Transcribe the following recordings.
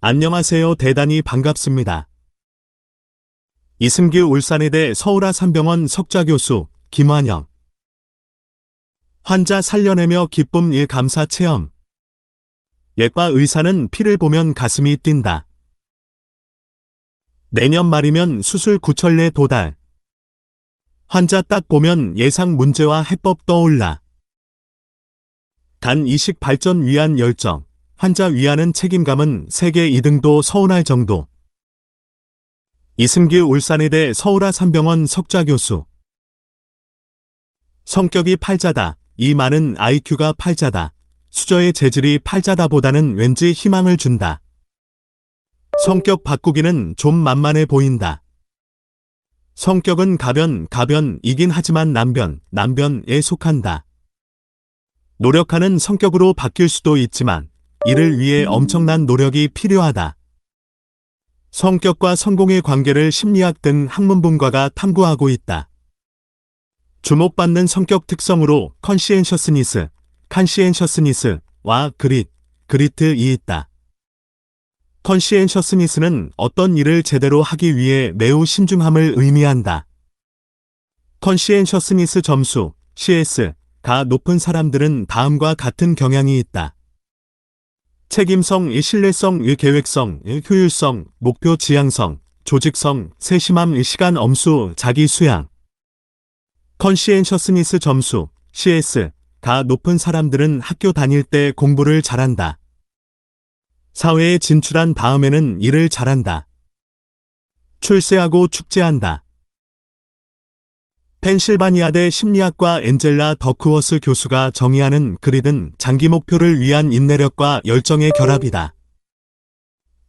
안녕하세요. 대단히 반갑습니다. 이승규 울산의대 서울아산병원 석좌교수 김환영. 환자 살려내며 기쁨 일감사 체험. 예과 의사는 피를 보면 가슴이 뛴다. 내년 말이면 수술 9천례 도달. 환자 딱 보면 예상 문제와 해법 떠올라. 간 이식 발전 위한 열정. 환자 위하는 책임감은 세계 2등도 서운할 정도. 이승규 울산의대 서울아산병원 석좌교수. 성격이 팔자다. 이 많은 IQ가 팔자다. 수저의 재질이 팔자다보다는 왠지 희망을 준다. 성격 바꾸기는 좀 만만해 보인다. 성격은 가변이긴 하지만 남변에 속한다. 노력하는 성격으로 바뀔 수도 있지만 이를 위해 엄청난 노력이 필요하다. 성격과 성공의 관계를 심리학 등 학문분과가 탐구하고 있다. 주목받는 성격 특성으로 컨시엔셔스니스와 그리트이 있다. 컨시엔셔스니스는 어떤 일을 제대로 하기 위해 매우 신중함을 의미한다. 컨시엔셔스니스 점수, CS가 높은 사람들은 다음과 같은 경향이 있다. 책임성, 신뢰성, 계획성, 효율성, 목표 지향성, 조직성, 세심함, 시간 엄수, 자기 수양. 컨시엔셔스니스 점수, CS가 높은 사람들은 학교 다닐 때 공부를 잘한다. 사회에 진출한 다음에는 일을 잘한다. 출세하고 축제한다. 펜실바니아대 심리학과 엔젤라 더크워스 교수가 정의하는 그릿은 장기 목표를 위한 인내력과 열정의 결합이다.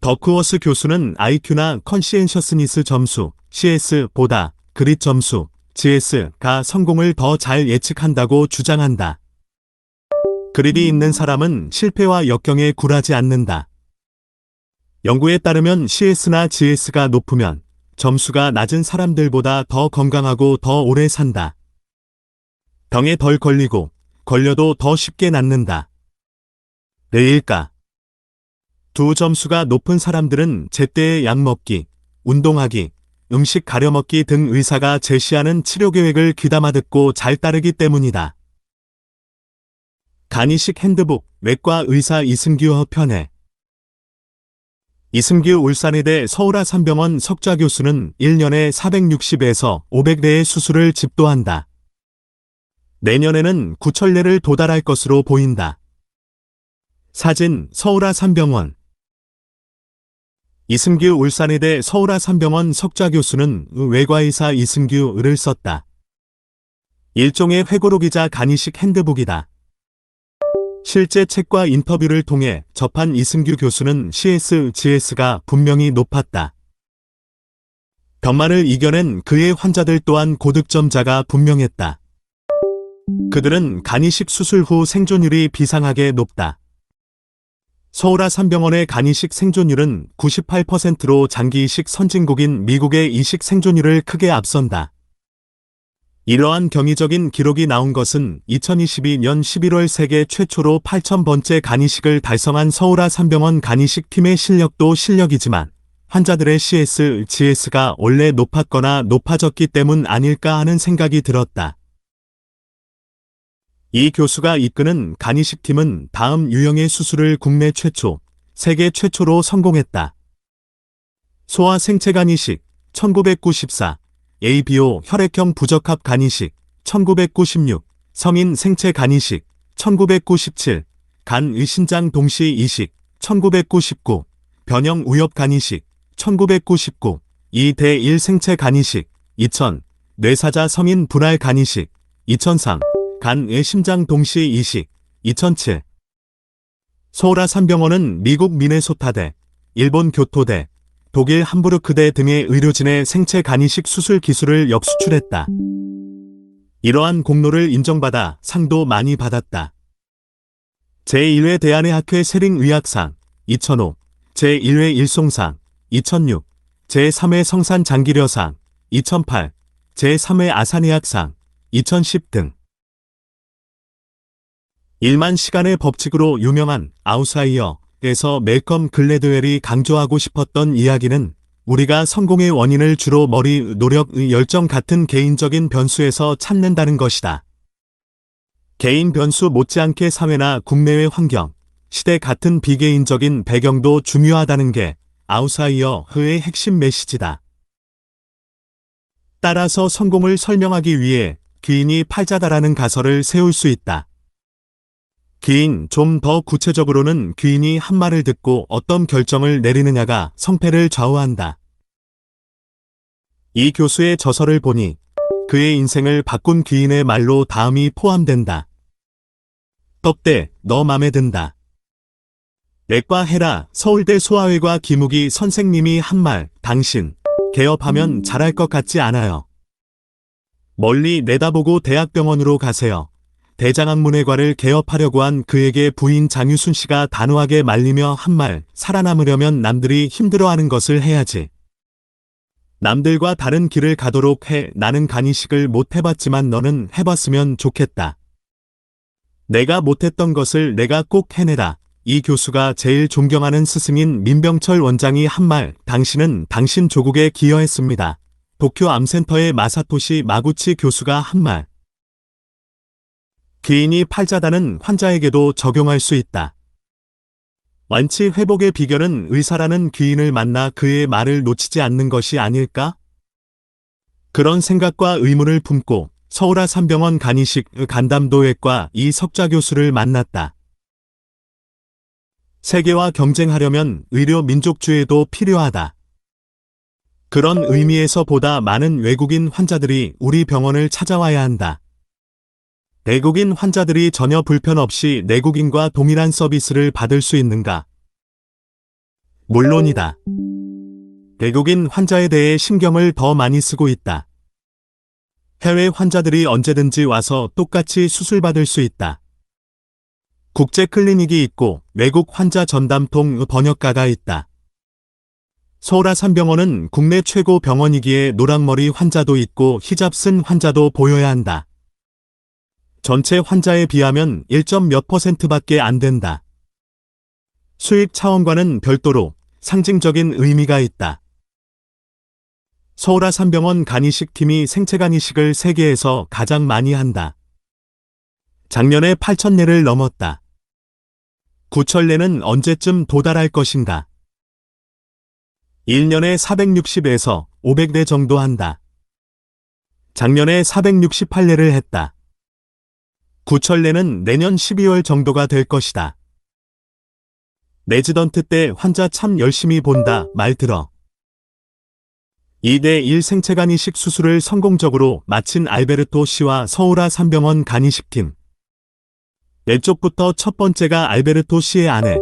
더크워스 교수는 IQ나 컨시엔셔스니스 점수, CS보다 그릿 점수, GS가 성공을 더 잘 예측한다고 주장한다. 그릿이 있는 사람은 실패와 역경에 굴하지 않는다. 연구에 따르면 CS나 GS가 높으면 점수가 낮은 사람들보다 더 건강하고 더 오래 산다. 병에 덜 걸리고 걸려도 더 쉽게 낫는다. 왜일까? 두 점수가 높은 사람들은 제때에 약 먹기, 운동하기, 음식 가려 먹기 등 의사가 제시하는 치료 계획을 귀담아 듣고 잘 따르기 때문이다. 간이식 핸드북, 외과 의사 이승규 편애. 이승규 울산의대 서울아산병원 석좌교수는 1년에 460에서 500대의 수술을 집도한다. 내년에는 9천례를 도달할 것으로 보인다. 사진 서울아산병원. 이승규 울산의대 서울아산병원 석좌교수는 외과의사 이승규를 썼다. 일종의 회고록이자 간이식 핸드북이다. 실제 책과 인터뷰를 통해 접한 이승규 교수는 CS, GS가 분명히 높았다. 병만을 이겨낸 그의 환자들 또한 고득점자가 분명했다. 그들은 간이식 수술 후 생존율이 비상하게 높다. 서울아산병원의 간이식 생존율은 98%로 장기 이식 선진국인 미국의 이식 생존율을 크게 앞선다. 이러한 경이적인 기록이 나온 것은 2022년 11월 세계 최초로 8,000번째 간이식을 달성한 서울아산병원 간이식 팀의 실력도 실력이지만 환자들의 CS, GS가 원래 높았거나 높아졌기 때문 아닐까 하는 생각이 들었다. 이 교수가 이끄는 간이식 팀은 다음 유형의 수술을 국내 최초, 세계 최초로 성공했다. 소아 생체 간이식 1994, ABO 혈액형 부적합 간이식 1996, 성인 생체 간이식 1997, 간 의신장 동시 이식 1999, 변형 우엽 간이식 1999, 2대1 생체 간이식 2000, 뇌사자 성인 분할 간이식 2003, 간 의심장 동시 이식 2007. 서울아산병원은 미국 미네소타대, 일본 교토대, 독일 함부르크대 등의 의료진의 생체 간이식 수술 기술을 역수출했다. 이러한 공로를 인정받아 상도 많이 받았다. 제1회 대한의학회 세링의학상 2005, 제1회 일송상 2006, 제3회 성산장기려상 2008, 제3회 아산의학상 2010 등. 1만 시간의 법칙으로 유명한 아웃사이어 에서 멜컴 글래드웰이 강조하고 싶었던 이야기는 우리가 성공의 원인을 주로 머리, 노력, 열정 같은 개인적인 변수에서 찾는다는 것이다. 개인 변수 못지않게 사회나 국내외 환경, 시대 같은 비개인적인 배경도 중요하다는 게 아웃사이어의 핵심 메시지다. 따라서 성공을 설명하기 위해 귀인이 팔자다라는 가설을 세울 수 있다. 귀인, 좀 더 구체적으로는 귀인이 한 말을 듣고 어떤 결정을 내리느냐가 성패를 좌우한다. 이 교수의 저서를 보니 그의 인생을 바꾼 귀인의 말로 다음이 포함된다. 떡대, 너 맘에 든다. 내과 해라. 서울대 소아외과 김우기 선생님이 한 말, 당신 개업하면 잘할 것 같지 않아요. 멀리 내다보고 대학병원으로 가세요. 대장학문외과를 개업하려고 한 그에게 부인 장유순 씨가 단호하게 말리며 한 말, 살아남으려면 남들이 힘들어하는 것을 해야지. 남들과 다른 길을 가도록 해. 나는 간이식을 못 해봤지만 너는 해봤으면 좋겠다. 내가 못했던 것을 내가 꼭 해내라. 이 교수가 제일 존경하는 스승인 민병철 원장이 한 말, 당신은 당신 조국에 기여했습니다. 도쿄 암센터의 마사토시 마구치 교수가 한 말. 귀인이 팔자다는 환자에게도 적용할 수 있다. 완치 회복의 비결은 의사라는 귀인을 만나 그의 말을 놓치지 않는 것이 아닐까? 그런 생각과 의문을 품고 서울아산병원 간이식 간담도외과 이석좌 교수를 만났다. 세계와 경쟁하려면 의료 민족주의도 필요하다. 그런 의미에서 보다 많은 외국인 환자들이 우리 병원을 찾아와야 한다. 내국인 환자들이 전혀 불편 없이 내국인과 동일한 서비스를 받을 수 있는가? 물론이다. 내국인 환자에 대해 신경을 더 많이 쓰고 있다. 해외 환자들이 언제든지 와서 똑같이 수술받을 수 있다. 국제 클리닉이 있고 외국 환자 전담통 번역가가 있다. 서울아산병원은 국내 최고 병원이기에 노랑머리 환자도 있고 히잡 쓴 환자도 보여야 한다. 전체 환자에 비하면 1몇 %밖에 안 된다. 수익 차원과는 별도로 상징적인 의미가 있다. 서울아산병원 간이식 팀이 생체간이식을 세계에서 가장 많이 한다. 작년에 8,000대를 넘었다. 9,000대는 언제쯤 도달할 것인가? 1년에 460에서 500대 정도 한다. 작년에 468대를 했다. 9,000대는 내년 12월 정도가 될 것이다. 레지던트 때 환자 참 열심히 본다 말 들어. 2대1 생체간이식 수술을 성공적으로 마친 알베르토 씨와 서울아산병원 간이식팀. 왼쪽부터 첫 번째가 알베르토 씨의 아내,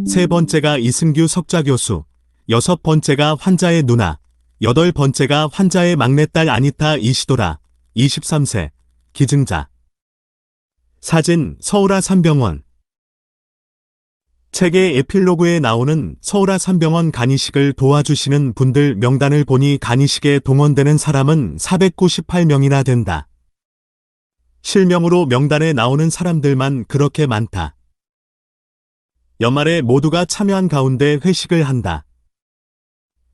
세 번째가 이승규 석좌 교수, 여섯 번째가 환자의 누나, 여덟 번째가 환자의 막내딸 아니타 이시도라, 23세, 기증자. 사진 서울아산병원. 책의 에필로그에 나오는 서울아산병원 간이식을 도와주시는 분들 명단을 보니 간이식에 동원되는 사람은 498명이나 된다. 실명으로 명단에 나오는 사람들만 그렇게 많다. 연말에 모두가 참여한 가운데 회식을 한다.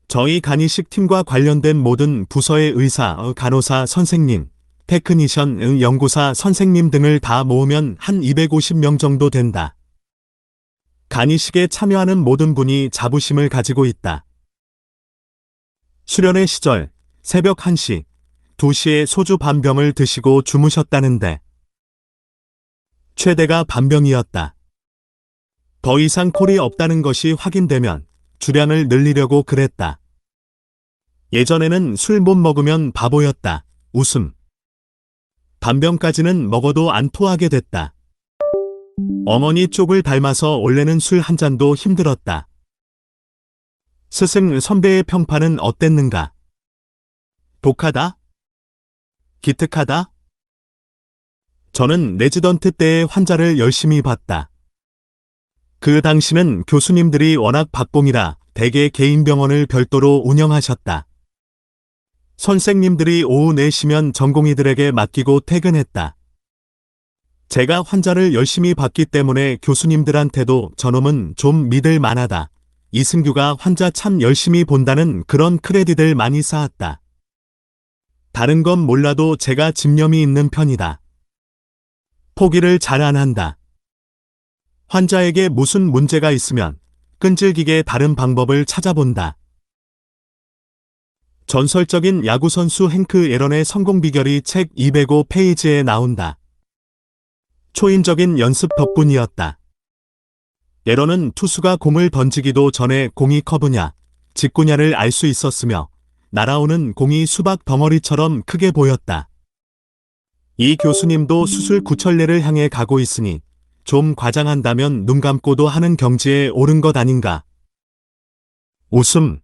저희 간이식 팀과 관련된 모든 부서의 의사, 간호사 선생님, 테크니션, 연구사 선생님 등을 다 모으면 한 250명 정도 된다. 간이식에 참여하는 모든 분이 자부심을 가지고 있다. 수련회 시절 새벽 1시, 2시에 소주 반병을 드시고 주무셨다는데 최대가 반병이었다. 더 이상 콜이 없다는 것이 확인되면 주량을 늘리려고 그랬다. 예전에는 술 못 먹으면 바보였다. 웃음. 반병까지는 먹어도 안 토하게 됐다. 어머니 쪽을 닮아서 원래는 술 한 잔도 힘들었다. 스승 선배의 평판은 어땠는가? 독하다? 기특하다? 저는 레지던트 때의 환자를 열심히 봤다. 그 당시는 교수님들이 워낙 박봉이라 대개 개인 병원을 별도로 운영하셨다. 선생님들이 오후 4시면 전공의들에게 맡기고 퇴근했다. 제가 환자를 열심히 봤기 때문에 교수님들한테도 저놈은 좀 믿을 만하다. 이승규가 환자 참 열심히 본다는 그런 크레딧을 많이 쌓았다. 다른 건 몰라도 제가 집념이 있는 편이다. 포기를 잘 안 한다. 환자에게 무슨 문제가 있으면 끈질기게 다른 방법을 찾아본다. 전설적인 야구선수 행크 앨런의 성공 비결이 책 205페이지에 나온다. 초인적인 연습 덕분이었다. 앨런은 투수가 공을 던지기도 전에 공이 커브냐, 직구냐를 알 수 있었으며 날아오는 공이 수박 덩어리처럼 크게 보였다. 이 교수님도 수술 구천례를 향해 가고 있으니 좀 과장한다면 눈 감고도 하는 경지에 오른 것 아닌가. 웃음.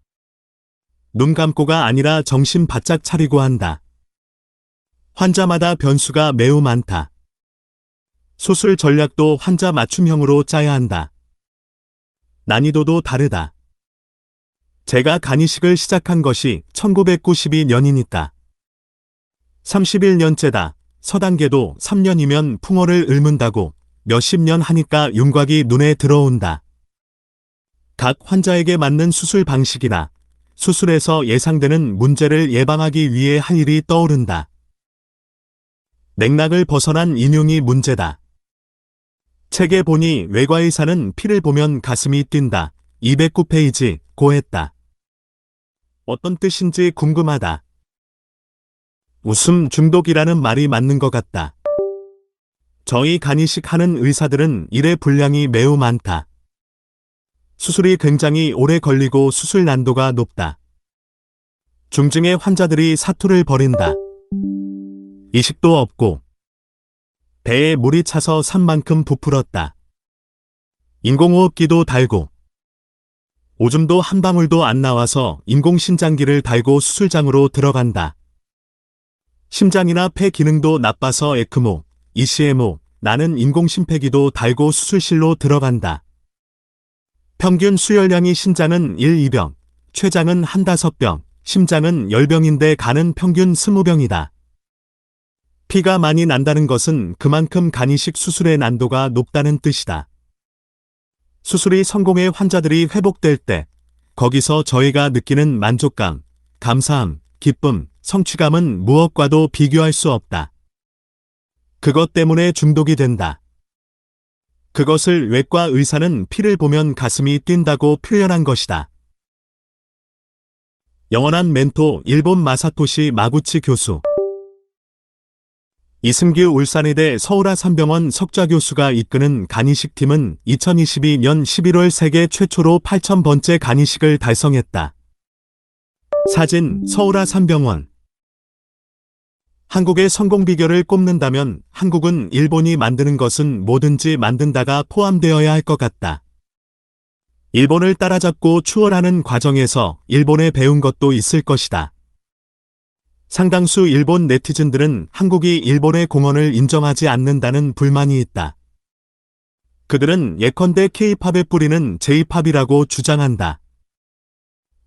눈 감고가 아니라 정신 바짝 차리고 한다. 환자마다 변수가 매우 많다. 수술 전략도 환자 맞춤형으로 짜야 한다. 난이도도 다르다. 제가 간이식을 시작한 것이 1992년이니까. 31년째다. 서단계도 3년이면 풍어를 읊는다고 몇십 년 하니까 윤곽이 눈에 들어온다. 각 환자에게 맞는 수술 방식이나 수술에서 예상되는 문제를 예방하기 위해 할 일이 떠오른다. 맥락을 벗어난 인용이 문제다. 책에 보니 외과의사는 피를 보면 가슴이 뛴다. 209페이지 고했다. 어떤 뜻인지 궁금하다. 웃음 중독이라는 말이 맞는 것 같다. 저희 간이식 하는 의사들은 일의 분량이 매우 많다. 수술이 굉장히 오래 걸리고 수술 난도가 높다. 중증의 환자들이 사투를 벌인다. 이식도 없고 배에 물이 차서 산만큼 부풀었다. 인공호흡기도 달고 오줌도 한 방울도 안 나와서 인공심장기를 달고 수술장으로 들어간다. 심장이나 폐 기능도 나빠서 에크모, ECMO, 나는 인공심폐기도 달고 수술실로 들어간다. 평균 수혈량이 신장은 1-2병, 췌장은 1-5병, 심장은 10병인데 간은 평균 20병이다. 피가 많이 난다는 것은 그만큼 간이식 수술의 난도가 높다는 뜻이다. 수술이 성공해 환자들이 회복될 때 거기서 저희가 느끼는 만족감, 감사함, 기쁨, 성취감은 무엇과도 비교할 수 없다. 그것 때문에 중독이 된다. 그것을 외과 의사는 피를 보면 가슴이 뛴다고 표현한 것이다. 영원한 멘토 일본 마사토시 마구치 교수. 이승규 울산의대 서울아산병원 석좌 교수가 이끄는 간이식 팀은 2022년 11월 세계 최초로 8,000번째 간이식을 달성했다. 사진 서울아산병원. 한국의 성공 비결을 꼽는다면 한국은 일본이 만드는 것은 뭐든지 만든다가 포함되어야 할 것 같다. 일본을 따라잡고 추월하는 과정에서 일본에 배운 것도 있을 것이다. 상당수 일본 네티즌들은 한국이 일본의 공헌을 인정하지 않는다는 불만이 있다. 그들은 예컨대 K-팝의 뿌리는 J-팝이라고 주장한다.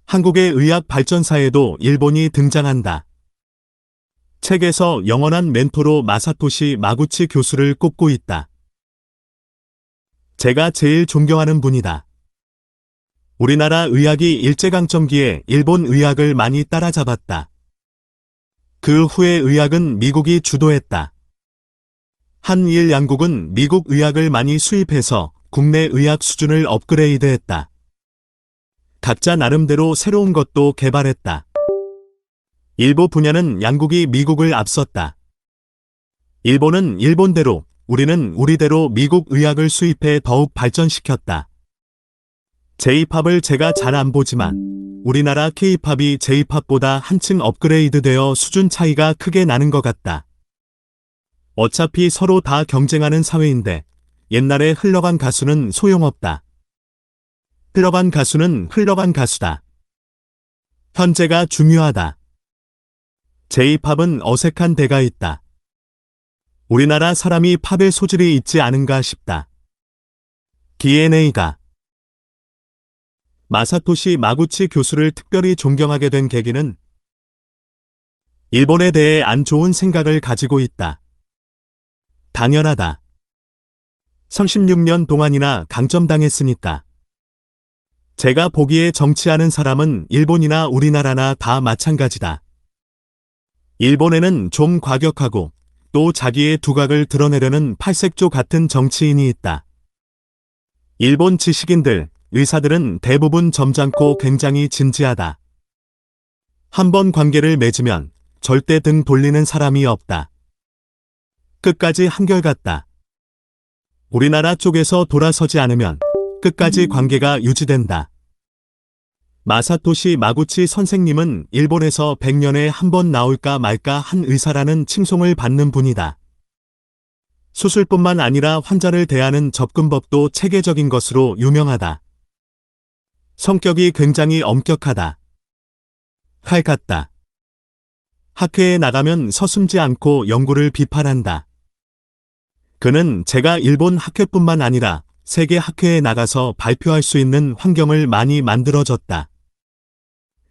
한국의 의학 발전사에도 일본이 등장한다. 책에서 영원한 멘토로 마사토시 마구치 교수를 꼽고 있다. 제가 제일 존경하는 분이다. 우리나라 의학이 일제강점기에 일본 의학을 많이 따라잡았다. 그 후에 의학은 미국이 주도했다. 한일 양국은 미국 의학을 많이 수입해서 국내 의학 수준을 업그레이드했다. 각자 나름대로 새로운 것도 개발했다. 일부 분야는 양국이 미국을 앞섰다. 일본은 일본대로, 우리는 우리대로 미국 의학을 수입해 더욱 발전시켰다. J-팝을 제가 잘 안 보지만 우리나라 K-팝이 J-팝보다 한층 업그레이드되어 수준 차이가 크게 나는 것 같다. 어차피 서로 다 경쟁하는 사회인데 옛날에 흘러간 가수는 소용없다. 흘러간 가수는 흘러간 가수다. 현재가 중요하다. J-팝은 어색한 데가 있다. 우리나라 사람이 팝의 소질이 있지 않은가 싶다. DNA가. 마사토시 마구치 교수를 특별히 존경하게 된 계기는 일본에 대해 안 좋은 생각을 가지고 있다. 당연하다. 36년 동안이나 강점당했으니까. 제가 보기에 정치하는 사람은 일본이나 우리나라나 다 마찬가지다. 일본에는 좀 과격하고 또 자기의 두각을 드러내려는 팔색조 같은 정치인이 있다. 일본 지식인들, 의사들은 대부분 점잖고 굉장히 진지하다. 한번 관계를 맺으면 절대 등 돌리는 사람이 없다. 끝까지 한결같다. 우리나라 쪽에서 돌아서지 않으면 끝까지 관계가 유지된다. 마사토시 마구치 선생님은 일본에서 100년에 한 번 나올까 말까 한 의사라는 칭송을 받는 분이다. 수술뿐만 아니라 환자를 대하는 접근법도 체계적인 것으로 유명하다. 성격이 굉장히 엄격하다. 칼 같다. 학회에 나가면 서슴지 않고 연구를 비판한다. 그는 제가 일본 학회뿐만 아니라 세계 학회에 나가서 발표할 수 있는 환경을 많이 만들어줬다.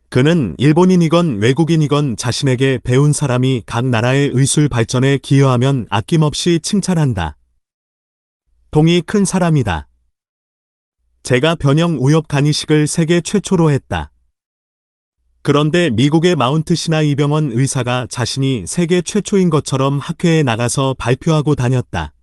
그는 일본인이건 외국인이건 자신에게 배운 사람이 각 나라의 의술 발전에 기여하면 아낌없이 칭찬한다. 통이 큰 사람이다. 제가 변형 우엽 간이식을 세계 최초로 했다. 그런데 미국의 마운트 시나이 병원 의사가 자신이 세계 최초인 것처럼 학회에 나가서 발표하고 다녔다.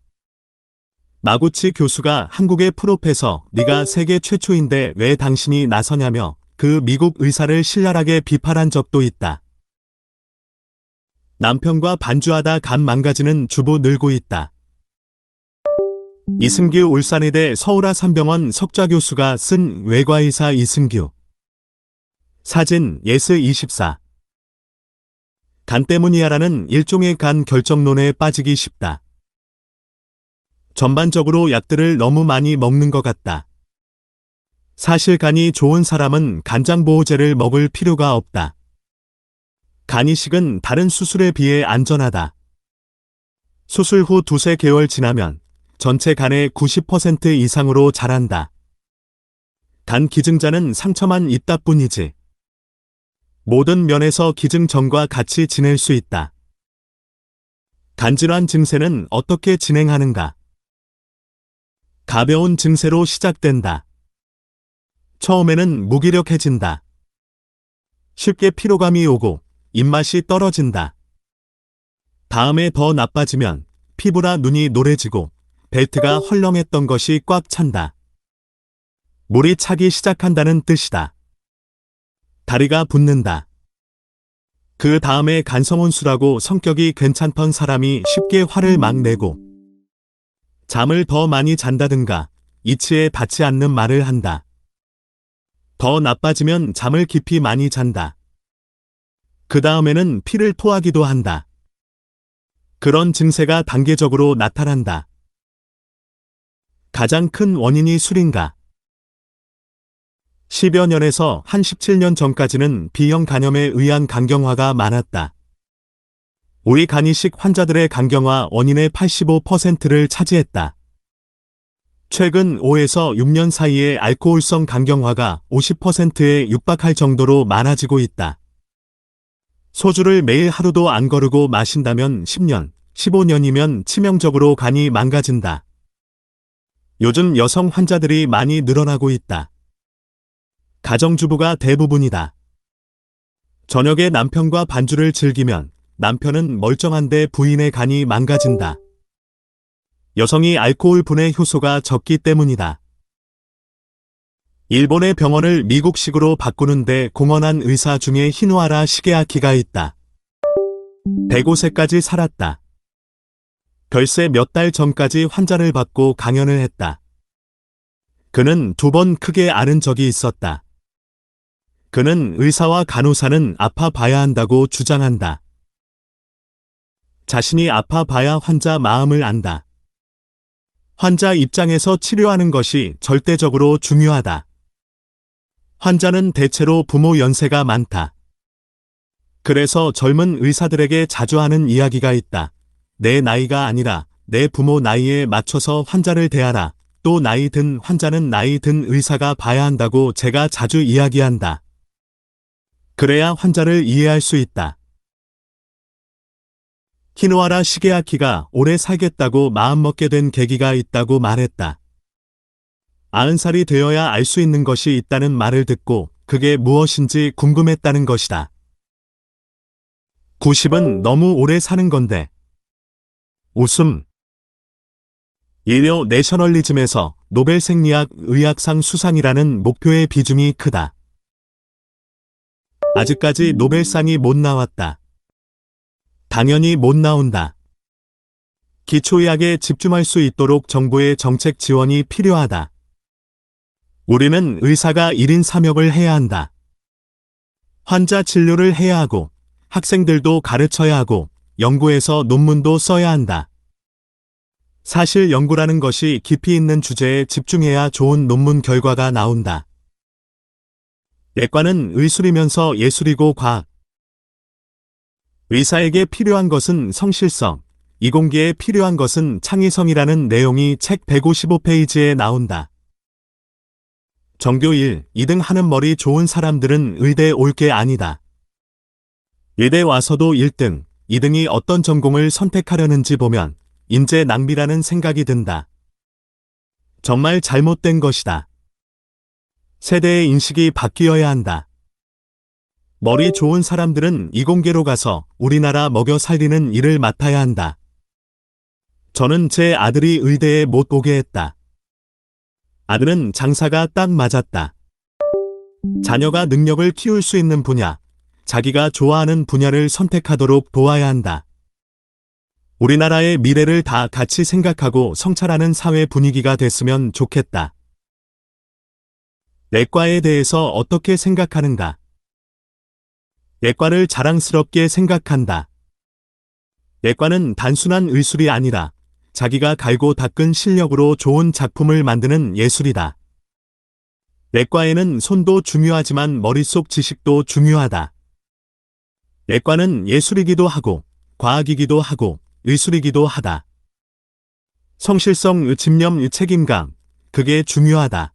마구치 교수가 한국의 프로페서, 네가 세계 최초인데 왜 당신이 나서냐며 그 미국 의사를 신랄하게 비판한 적도 있다. 남편과 반주하다 간 망가지는 주부 늘고 있다. 이승규 울산의대 서울아산병원 석좌 교수가 쓴 외과의사 이승규. 사진 예스24. 간 때문이야라는 일종의 간 결정론에 빠지기 쉽다. 전반적으로 약들을 너무 많이 먹는 것 같다. 사실 간이 좋은 사람은 간장보호제를 먹을 필요가 없다. 간이식은 다른 수술에 비해 안전하다. 수술 후 두세 개월 지나면 전체 간의 90% 이상으로 자란다. 간 기증자는 상처만 있다 뿐이지. 모든 면에서 기증전과 같이 지낼 수 있다. 간질환 증세는 어떻게 진행하는가? 가벼운 증세로 시작된다. 처음에는 무기력해진다. 쉽게 피로감이 오고 입맛이 떨어진다. 다음에 더 나빠지면 피부나 눈이 노래지고 벨트가 헐렁했던 것이 꽉 찬다. 물이 차기 시작한다는 뜻이다. 다리가 붓는다. 그 다음에 간성혼수라고 성격이 괜찮던 사람이 쉽게 화를 막 내고 잠을 더 많이 잔다든가 이치에 닿지 않는 말을 한다. 더 나빠지면 잠을 깊이 많이 잔다. 그 다음에는 피를 토하기도 한다. 그런 증세가 단계적으로 나타난다. 가장 큰 원인이 술인가? 10여 년에서 한 17년 전까지는 B형 간염에 의한 간경화가 많았다. 우리 간이식 환자들의 간경화 원인의 85%를 차지했다. 최근 5에서 6년 사이에 알코올성 간경화가 50%에 육박할 정도로 많아지고 있다. 소주를 매일 하루도 안 거르고 마신다면 10년, 15년이면 치명적으로 간이 망가진다. 요즘 여성 환자들이 많이 늘어나고 있다. 가정주부가 대부분이다. 저녁에 남편과 반주를 즐기면 남편은 멀쩡한데 부인의 간이 망가진다. 여성이 알코올 분해 효소가 적기 때문이다. 일본의 병원을 미국식으로 바꾸는데 공헌한 의사 중에 히노하라 시게아키가 있다. 105세까지 살았다. 별세 몇 달 전까지 환자를 받고 강연을 했다. 그는 2번 크게 앓은 적이 있었다. 그는 의사와 간호사는 아파봐야 한다고 주장한다. 자신이 아파봐야 환자 마음을 안다. 환자 입장에서 치료하는 것이 절대적으로 중요하다. 환자는 대체로 부모 연세가 많다. 그래서 젊은 의사들에게 자주 하는 이야기가 있다. 내 나이가 아니라 내 부모 나이에 맞춰서 환자를 대하라. 또 나이 든 환자는 나이 든 의사가 봐야 한다고 제가 자주 이야기한다. 그래야 환자를 이해할 수 있다. 히노하라 시게아키가 오래 살겠다고 마음먹게 된 계기가 있다고 말했다. 90살이 되어야 알 수 있는 것이 있다는 말을 듣고 그게 무엇인지 궁금했다는 것이다. 90은 너무 오래 사는 건데. 웃음. 인류 내셔널리즘에서 노벨 생리학 의학상 수상이라는 목표의 비중이 크다. 아직까지 노벨상이 못 나왔다. 당연히 못 나온다. 기초의학에 집중할 수 있도록 정부의 정책 지원이 필요하다. 우리는 의사가 1인 3역을 해야 한다. 환자 진료를 해야 하고, 학생들도 가르쳐야 하고, 연구에서 논문도 써야 한다. 사실 연구라는 것이 깊이 있는 주제에 집중해야 좋은 논문 결과가 나온다. 예과는 의술이면서 예술이고 과학. 의사에게 필요한 것은 성실성, 이공계에 필요한 것은 창의성이라는 내용이 책 155페이지에 나온다. 전교 1, 2등 하는 머리 좋은 사람들은 의대에 올 게 아니다. 의대 와서도 1등, 2등이 어떤 전공을 선택하려는지 보면 인재 낭비라는 생각이 든다. 정말 잘못된 것이다. 세대의 인식이 바뀌어야 한다. 머리 좋은 사람들은 이공계로 가서 우리나라 먹여 살리는 일을 맡아야 한다. 저는 제 아들이 의대에 못 오게 했다. 아들은 장사가 딱 맞았다. 자녀가 능력을 키울 수 있는 분야, 자기가 좋아하는 분야를 선택하도록 도와야 한다. 우리나라의 미래를 다 같이 생각하고 성찰하는 사회 분위기가 됐으면 좋겠다. 내과에 대해서 어떻게 생각하는가? 내과를 자랑스럽게 생각한다. 내과는 단순한 의술이 아니라 자기가 갈고 닦은 실력으로 좋은 작품을 만드는 예술이다. 내과에는 손도 중요하지만 머릿속 지식도 중요하다. 내과는 예술이기도 하고 과학이기도 하고 의술이기도 하다. 성실성, 집념, 책임감, 그게 중요하다.